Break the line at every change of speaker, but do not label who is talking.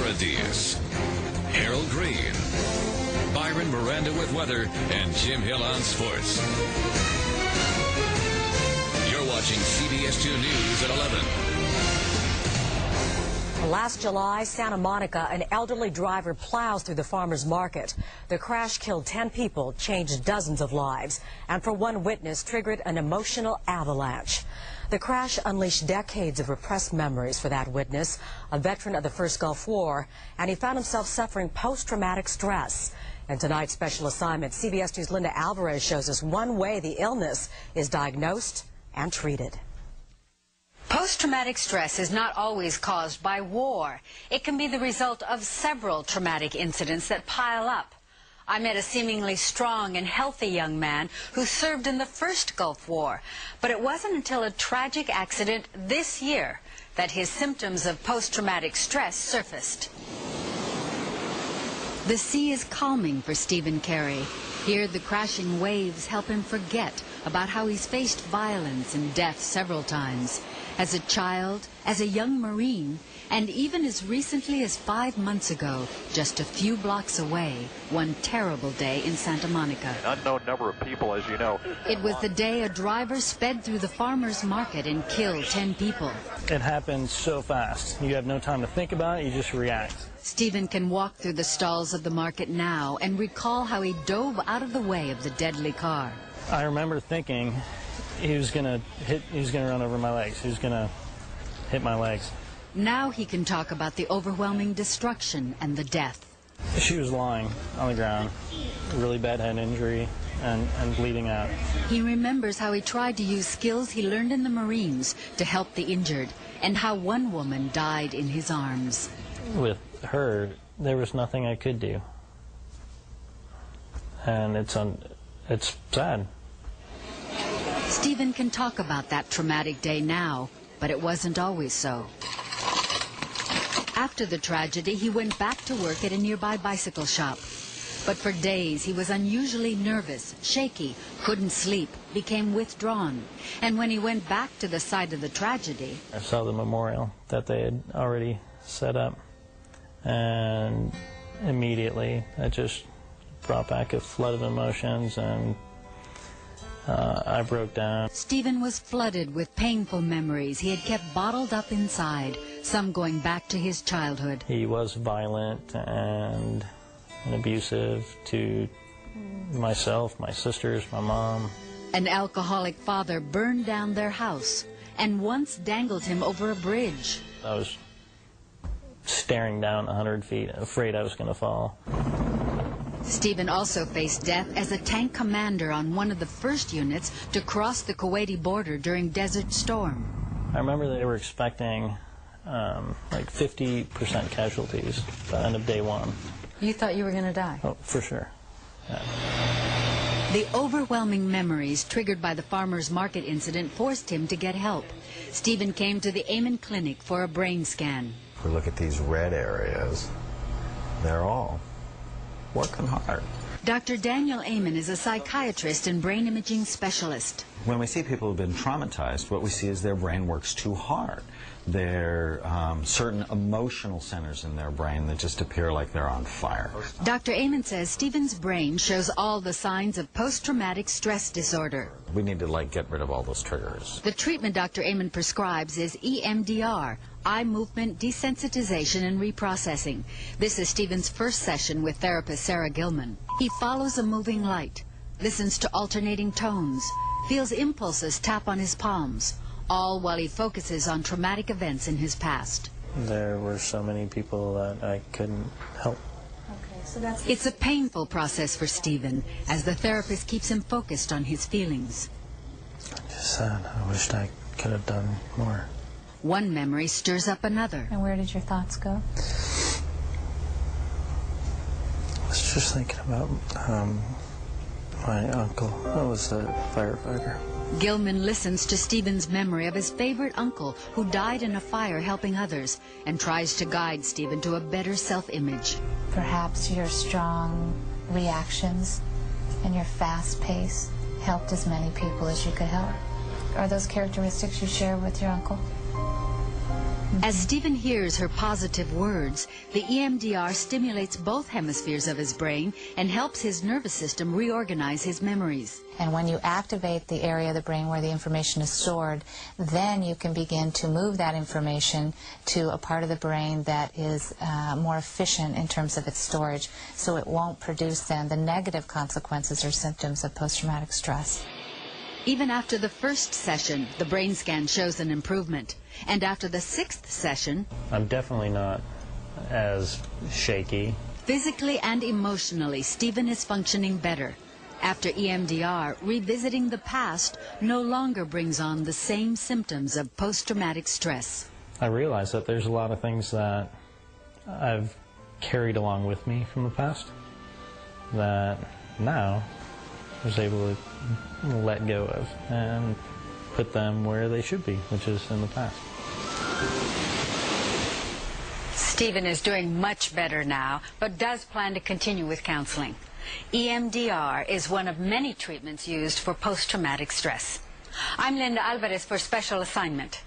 Laura Diaz, Harold Green, Byron Miranda with weather, and Jim Hill on sports. You're watching CBS 2 News at 11.
Last July, Santa Monica, an elderly driver plows through the farmer's market. The crash killed 10 people, changed dozens of lives, and for one witness, triggered an emotional avalanche. The crash unleashed decades of repressed memories for that witness, a veteran of the First Gulf War, and he found himself suffering post-traumatic stress. And tonight's special assignment, CBS News' Linda Alvarez shows us one way the illness is diagnosed and treated.
Post-traumatic stress is not always caused by war. It can be the result of several traumatic incidents that pile up. I met a seemingly strong and healthy young man who served in the First Gulf War, but it wasn't until a tragic accident this year that his symptoms of post-traumatic stress surfaced. The sea is calming for Stephen Carey. Here, the crashing waves help him forget about how he's faced violence and death several times. As a child, as a young Marine, and even as recently as 5 months ago, just a few blocks away, one terrible day in Santa Monica.
An unknown number of people, as you know.
It was the day a driver sped through the farmer's market and killed 10 people.
It happened so fast. You have no time to think about it, you just react.
Stephen can walk through the stalls of the market now and recall how he dove out of the way of the deadly car.
I remember thinking he was gonna run over my legs. He was gonna hit my legs.
Now he can talk about the overwhelming destruction and the death.
She was lying on the ground, really bad head injury and bleeding out.
He remembers how he tried to use skills he learned in the Marines to help the injured, and how one woman died in his arms.
With her, there was nothing I could do, and it's sad.
Stephen can talk about that traumatic day now, but it wasn't always so. After the tragedy, he went back to work at a nearby bicycle shop. But for days, he was unusually nervous, shaky, couldn't sleep, became withdrawn. And when he went back to the site of the tragedy...
I saw the memorial that they had already set up, and immediately it just brought back a flood of emotions, and I broke down.
Stephen was flooded with painful memories he had kept bottled up inside, some going back to his childhood.
He was violent and abusive to myself, my sisters, my mom.
An alcoholic father burned down their house and once dangled him over a bridge.
I was staring down 100 feet, afraid I was going to fall.
Stephen also faced death as a tank commander on one of the first units to cross the Kuwaiti border during Desert Storm.
I remember they were expecting like 50% casualties by the end of day one.
You thought you were going to die?
Oh, for sure. Yeah.
The overwhelming memories triggered by the farmer's market incident forced him to get help. Stephen came to the Amen Clinic for a brain scan.
If we look at these red areas, they're all working hard.
Dr. Daniel Amen is a psychiatrist and brain imaging specialist.
When we see people who've been traumatized, what we see is their brain works too hard. There are certain emotional centers in their brain that just appear like they're on fire.
Dr. Amen says Stephen's brain shows all the signs of post-traumatic stress disorder.
We need to get rid of all those triggers.
The treatment Dr. Amen prescribes is EMDR, eye movement desensitization and reprocessing. This is Stephen's first session with therapist Sarah Gilman. He follows a moving light, listens to alternating tones, feels impulses tap on his palms, all while he focuses on traumatic events in his past.
There were so many people that I couldn't help.
Okay, so it's a painful process for Stephen, as the therapist keeps him focused on his feelings.
Just sad. I wished I could have done more.
One memory stirs up another.
And where did your thoughts go?
I was just thinking about my uncle. I was a firefighter.
Gilman listens to Stephen's memory of his favorite uncle who died in a fire helping others, and tries to guide Stephen to a better self-image.
Perhaps your strong reactions and your fast pace helped as many people as you could help. Are those characteristics you share with your uncle?
As Stephen hears her positive words, the EMDR stimulates both hemispheres of his brain and helps his nervous system reorganize his memories.
And when you activate the area of the brain where the information is stored, then you can begin to move that information to a part of the brain that is more efficient in terms of its storage, so it won't produce then the negative consequences or symptoms of post-traumatic stress.
Even after the first session, the brain scan shows an improvement. And after the 6th session,
I'm definitely not as shaky.
Physically and emotionally, Stephen is functioning better. After EMDR, revisiting the past no longer brings on the same symptoms of post-traumatic stress.
I realize that there's a lot of things that I've carried along with me from the past that now I was able to let go of and put them where they should be, which is in the past.
Stephen is doing much better now, but does plan to continue with counseling. EMDR is one of many treatments used for post-traumatic stress. I'm Linda Alvarez for Special Assignment.